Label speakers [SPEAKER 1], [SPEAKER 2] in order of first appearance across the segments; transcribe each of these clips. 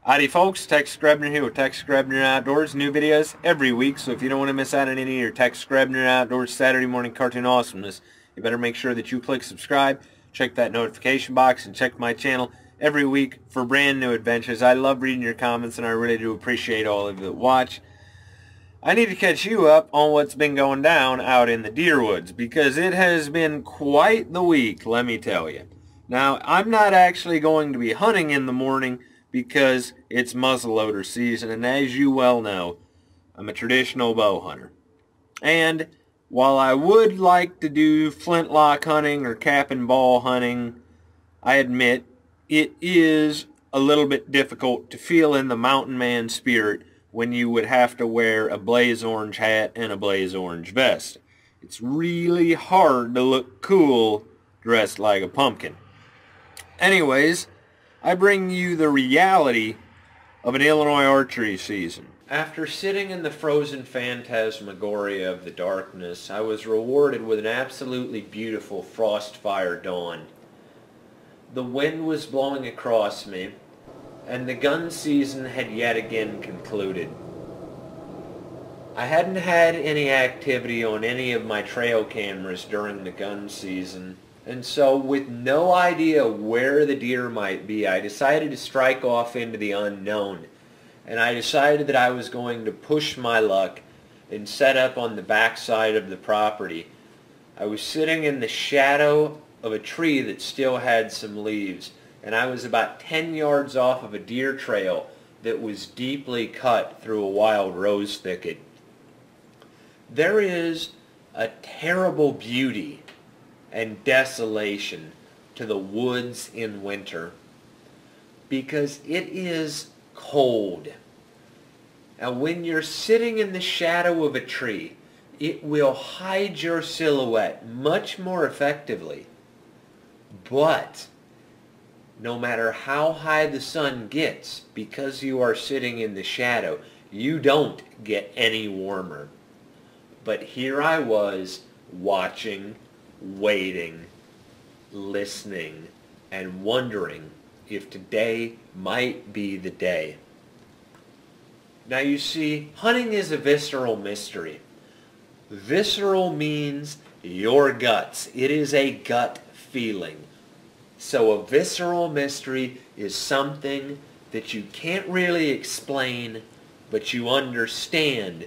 [SPEAKER 1] Howdy folks, Tex Grebner here with Tex Grebner Outdoors. New videos every week, so if you don't want to miss out on any of your Tex Grebner Outdoors Saturday morning cartoon awesomeness, you better make sure that you click subscribe, check that notification box, and check my channel every week for brand new adventures. I love reading your comments, and I really do appreciate all of you that watch. I need to catch you up on what's been going down out in the deer woods, because it has been quite the week, let me tell you. Now, I'm not actually going to be hunting in the morning, because it's muzzleloader season, and as you well know, I'm a traditional bow hunter. And while I would like to do flintlock hunting or cap and ball hunting, I admit it is a little bit difficult to feel in the mountain man spirit when you would have to wear a blaze orange hat and a blaze orange vest. It's really hard to look cool dressed like a pumpkin. Anyways, I bring you the reality of an Illinois archery season. After sitting in the frozen phantasmagoria of the darkness, I was rewarded with an absolutely beautiful frost-fire dawn. The wind was blowing across me, and the gun season had yet again concluded. I hadn't had any activity on any of my trail cameras during the gun season, and so, with no idea where the deer might be, I decided to strike off into the unknown. And I decided that I was going to push my luck and set up on the backside of the property. I was sitting in the shadow of a tree that still had some leaves, and I was about 10 yards off of a deer trail that was deeply cut through a wild rose thicket. There is a terrible beauty and desolation to the woods in winter, because it is cold. And when you're sitting in the shadow of a tree, it will hide your silhouette much more effectively. But no matter how high the sun gets, because you are sitting in the shadow, you don't get any warmer. But here I was, watching, waiting, listening, and wondering if today might be the day. Now you see, hunting is a visceral mystery. Visceral means your guts. It is a gut feeling. So a visceral mystery is something that you can't really explain, but you understand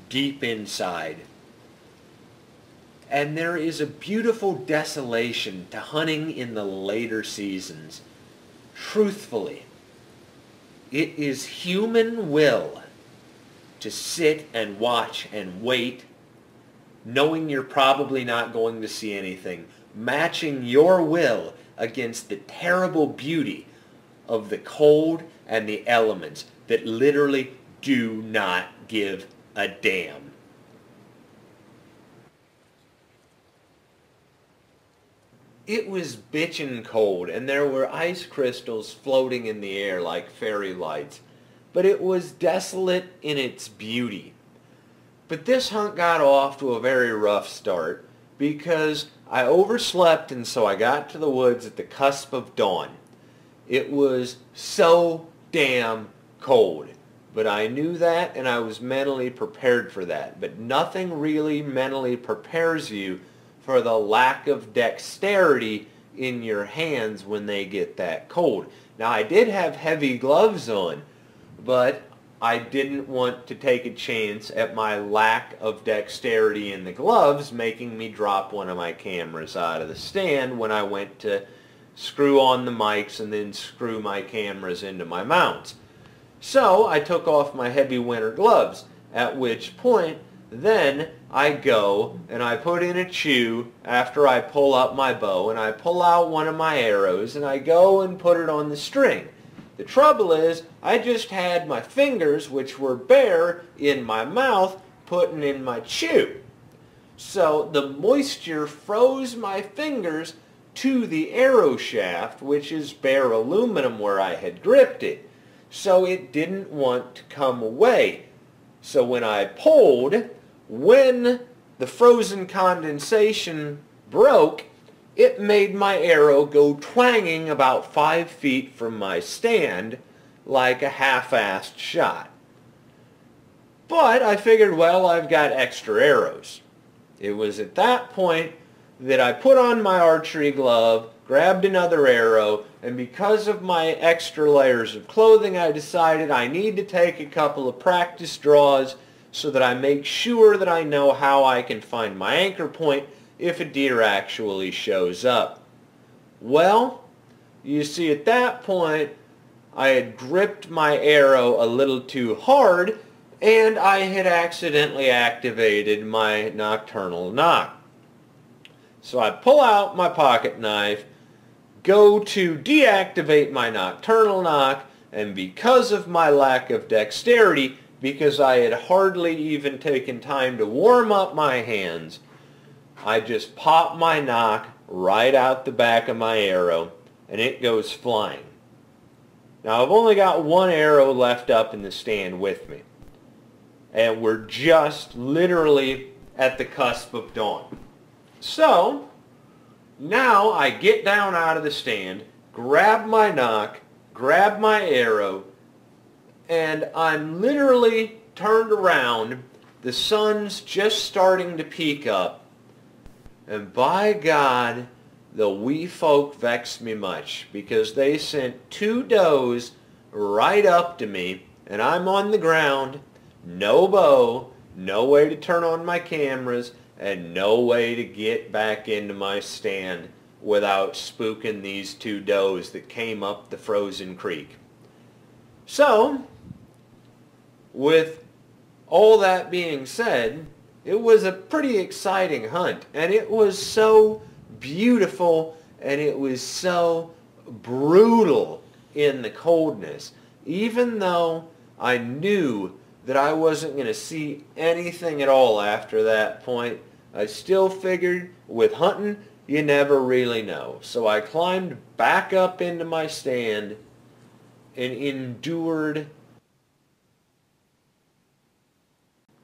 [SPEAKER 1] deep inside. And there is a beautiful desolation to hunting in the later seasons. Truthfully, it is human will to sit and watch and wait, knowing you're probably not going to see anything, matching your will against the terrible beauty of the cold and the elements that literally do not give a damn. It was bitchin' cold, and there were ice crystals floating in the air like fairy lights, but it was desolate in its beauty. But this hunt got off to a very rough start, because I overslept, and so I got to the woods at the cusp of dawn. It was so damn cold, but I knew that, and I was mentally prepared for that. But nothing really mentally prepares you for the lack of dexterity in your hands when they get that cold. Now, I did have heavy gloves on, but I didn't want to take a chance at my lack of dexterity in the gloves making me drop one of my cameras out of the stand when I went to screw on the mics and then screw my cameras into my mounts. So I took off my heavy winter gloves, at which point then I go and I put in a chew after I pull up my bow, and I pull out one of my arrows and I go and put it on the string. The trouble is, I just had my fingers, which were bare, in my mouth, putting in my chew. So the moisture froze my fingers to the arrow shaft, which is bare aluminum where I had gripped it. So it didn't want to come away. So when I pulled, when the frozen condensation broke, it made my arrow go twanging about 5 feet from my stand, like a half-assed shot. But I figured, well, I've got extra arrows. It was at that point that I put on my archery glove, grabbed another arrow, and because of my extra layers of clothing, I decided I need to take a couple of practice draws so that I make sure that I know how I can find my anchor point if a deer actually shows up. Well, you see, at that point, I had gripped my arrow a little too hard, and I had accidentally activated my nocturnal nock. So I pull out my pocket knife, go to deactivate my nocturnal nock, and because of my lack of dexterity, because I had hardly even taken time to warm up my hands, I just pop my nock right out the back of my arrow, and it goes flying. Now I've only got one arrow left up in the stand with me, and we're just literally at the cusp of dawn. So now I get down out of the stand, grab my nock, grab my arrow, and I'm literally turned around. The sun's just starting to peek up, and by God, the wee folk vexed me much, because they sent two does right up to me, and I'm on the ground, no bow, no way to turn on my cameras, and no way to get back into my stand without spooking these two does that came up the frozen creek. So, with all that being said, it was a pretty exciting hunt, and it was so beautiful, and it was so brutal in the coldness. Even though I knew that I wasn't going to see anything at all after that point, I still figured with hunting, you never really know. So I climbed back up into my stand and endured.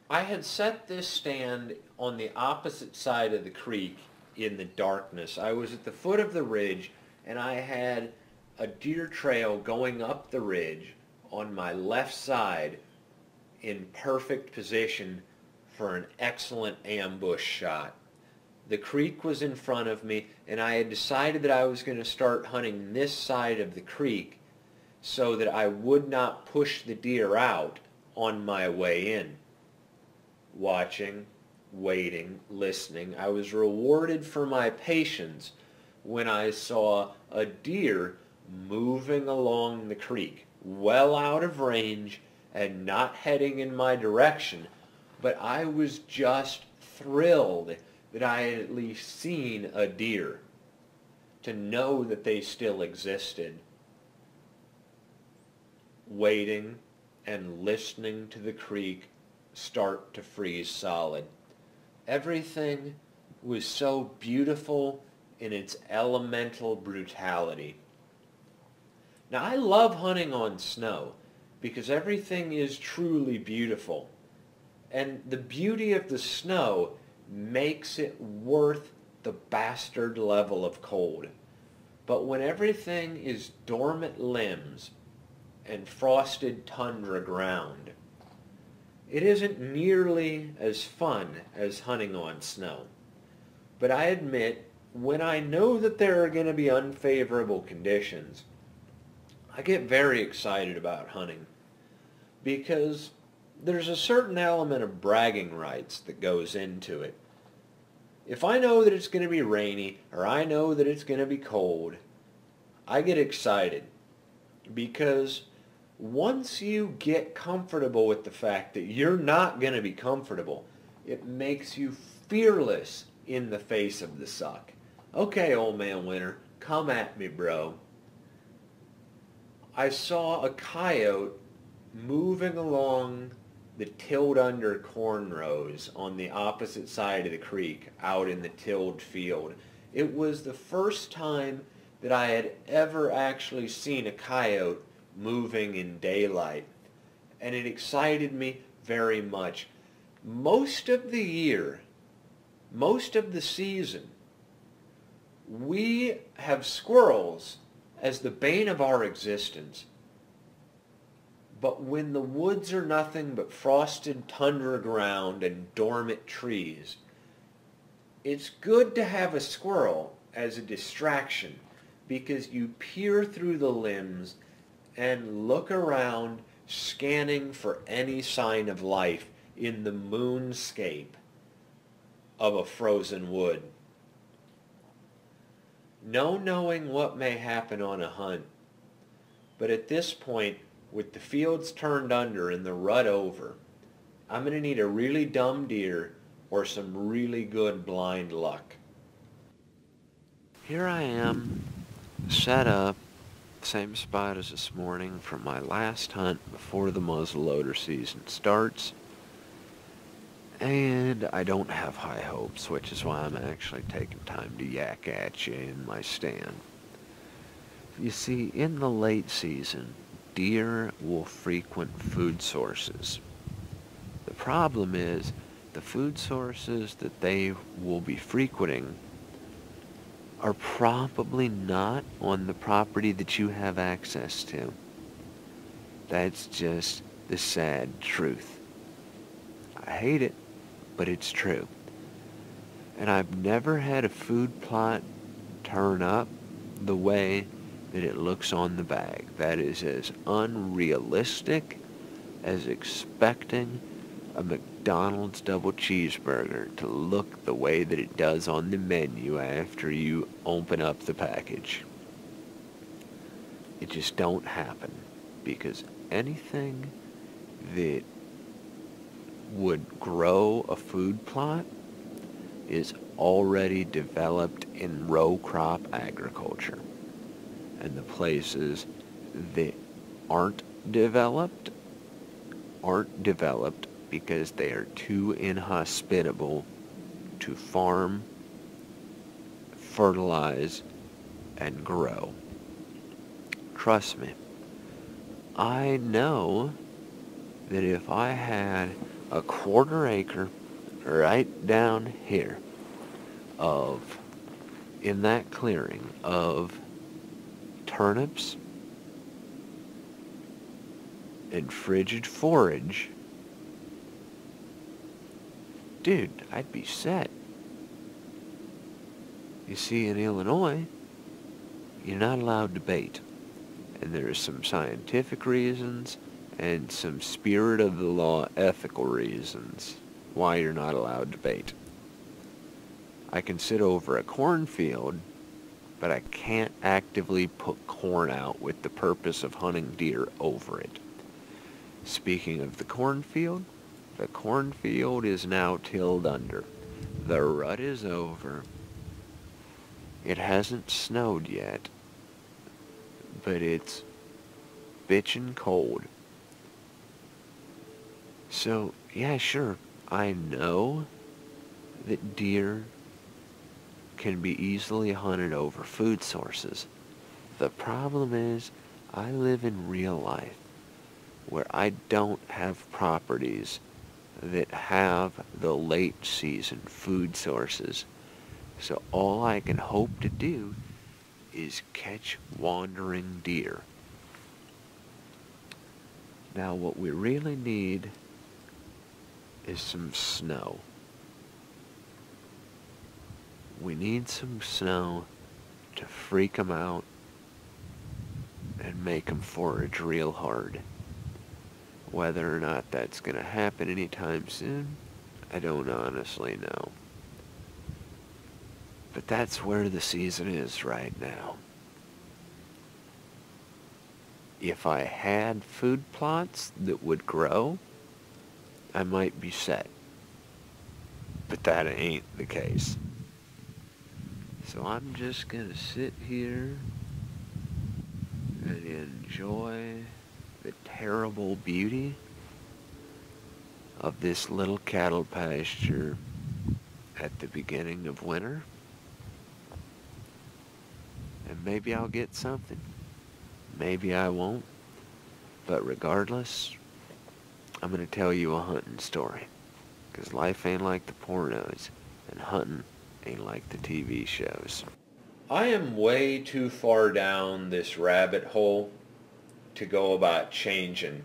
[SPEAKER 1] I had set this stand on the opposite side of the creek in the darkness. I was at the foot of the ridge, and I had a deer trail going up the ridge on my left side in perfect position for an excellent ambush shot. The creek was in front of me, and I had decided that I was going to start hunting this side of the creek so that I would not push the deer out on my way in. Watching, waiting, listening, I was rewarded for my patience when I saw a deer moving along the creek, well out of range and not heading in my direction, but I was just thrilled that I had at least seen a deer, to know that they still existed. Waiting and listening to the creek start to freeze solid. Everything was so beautiful in its elemental brutality. Now, I love hunting on snow because everything is truly beautiful. And the beauty of the snow makes it worth the bastard level of cold. But when everything is dormant limbs and frosted tundra ground, it isn't nearly as fun as hunting on snow. But I admit, when I know that there are going to be unfavorable conditions, I get very excited about hunting, because there's a certain element of bragging rights that goes into it. If I know that it's going to be rainy, or I know that it's going to be cold, I get excited, because once you get comfortable with the fact that you're not going to be comfortable, it makes you fearless in the face of the suck. Okay, old man winter, come at me, bro. I saw a coyote moving along the tilled under corn rows on the opposite side of the creek out in the tilled field. It was the first time that I had ever actually seen a coyote moving in daylight, and it excited me very much. Most of the year, most of the season, we have squirrels as the bane of our existence. But when the woods are nothing but frosted tundra ground and dormant trees, it's good to have a squirrel as a distraction because you peer through the limbs and look around, scanning for any sign of life in the moonscape of a frozen wood. No knowing what may happen on a hunt, but at this point, with the fields turned under and the rut over, I'm going to need a really dumb deer or some really good blind luck. Here I am, set up, same spot as this morning for my last hunt before the muzzleloader season starts. And I don't have high hopes, which is why I'm actually taking time to yak at you in my stand. You see, in the late season, deer will frequent food sources. The problem is, the food sources that they will be frequenting are probably not on the property that you have access to. That's just the sad truth. I hate it, but it's true. And I've never had a food plot turn up the way that it looks on the bag. That is as unrealistic as expecting a McDonald's double cheeseburger to look the way that it does on the menu after you open up the package. It just don't happen, because anything that would grow a food plot is already developed in row crop agriculture. And the places that aren't developed because they are too inhospitable to farm, fertilize, and grow. Trust me, I know that if I had a 1/4 acre right down here in that clearing of turnips and frigid forage, dude, I'd be set. You see, in Illinois, you're not allowed to bait. And there's some scientific reasons and some spirit of the law ethical reasons why you're not allowed to bait. I can sit over a cornfield, but I can't actively put corn out with the purpose of hunting deer over it. Speaking of the cornfield is now tilled under. The rut is over. It hasn't snowed yet, but it's bitchin' cold. So, yeah, sure, I know that deer can be easily hunted over food sources. The problem is, I live in real life where I don't have properties that have the late season food sources. So all I can hope to do is catch wandering deer. Now what we really need is some snow. We need some snow to freak them out and make them forage real hard. Whether or not that's going to happen anytime soon, I don't honestly know. But that's where the season is right now. If I had food plots that would grow, I might be set. But that ain't the case. So I'm just gonna sit here and enjoy the terrible beauty of this little cattle pasture at the beginning of winter. And maybe I'll get something. Maybe I won't. But regardless, I'm going to tell you a hunting story. Because life ain't like the pornos, and hunting ain't like the TV shows. I am way too far down this rabbit hole to go about changing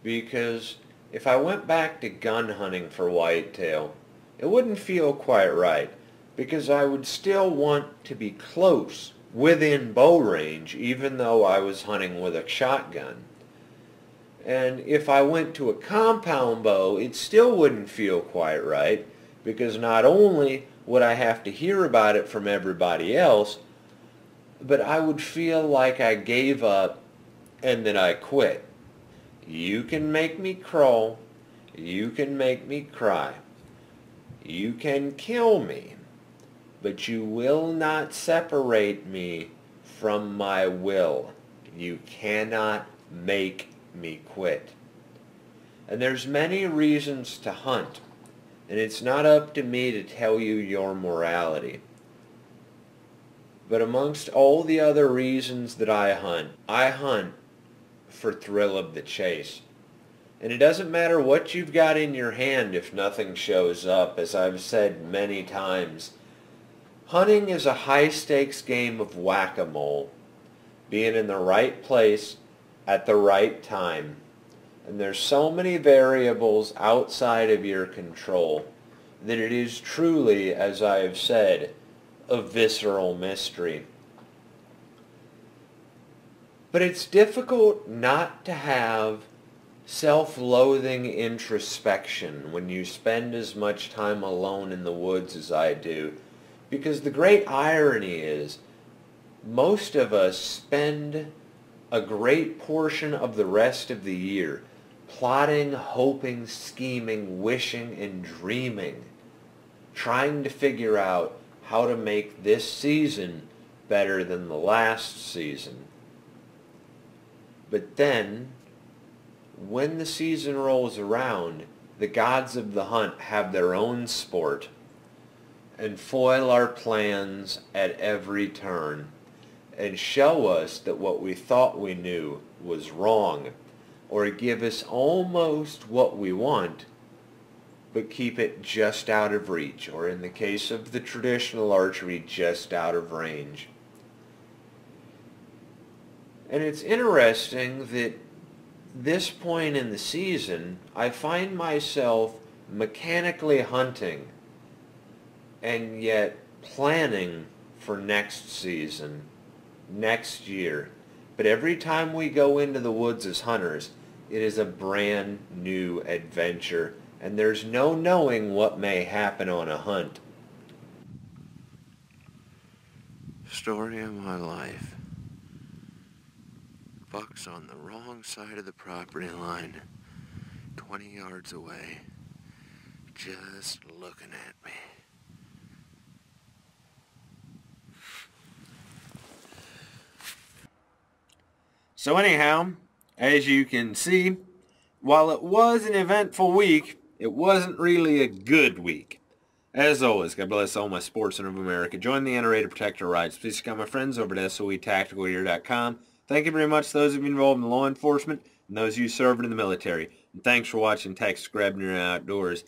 [SPEAKER 1] because if I went back to gun hunting for whitetail, it wouldn't feel quite right, because I would still want to be close, within bow range, even though I was hunting with a shotgun. And if I went to a compound bow, it still wouldn't feel quite right, because not only would I have to hear about it from everybody else, but I would feel like I gave up and that I quit. You can make me crawl, you can make me cry, you can kill me, but you will not separate me from my will. You cannot make me quit. And there's many reasons to hunt, and it's not up to me to tell you your morality. But amongst all the other reasons that I hunt for thrill of the chase. And it doesn't matter what you've got in your hand if nothing shows up, as I've said many times. Hunting is a high-stakes game of whack-a-mole, being in the right place at the right time. And there's so many variables outside of your control that it is truly, as I have said, a visceral mystery. But it's difficult not to have self-loathing introspection when you spend as much time alone in the woods as I do, because the great irony is most of us spend a great portion of the rest of the year plotting, hoping, scheming, wishing, and dreaming, trying to figure out how to make this season better than the last season. But then, when the season rolls around, the gods of the hunt have their own sport and foil our plans at every turn and show us that what we thought we knew was wrong, or give us almost what we want but keep it just out of reach, or in the case of the traditional archery, just out of range. And it's interesting that this point in the season, I find myself mechanically hunting and yet planning for next season, next year. But every time we go into the woods as hunters, it is a brand new adventure, and there's no knowing what may happen on a hunt. Story of my life. Buck's on the wrong side of the property line, 20 yards away, just looking at me. So anyhow, as you can see, while it was an eventful week, it wasn't really a good week. As always, God bless all my sportsmen of America. Join the NRA to protect our rights. Please check out my friends over at SOETacticalgear.com. Thank you very much to those of you involved in law enforcement and those of you serving in the military. And thanks for watching Tex Grebner Outdoors.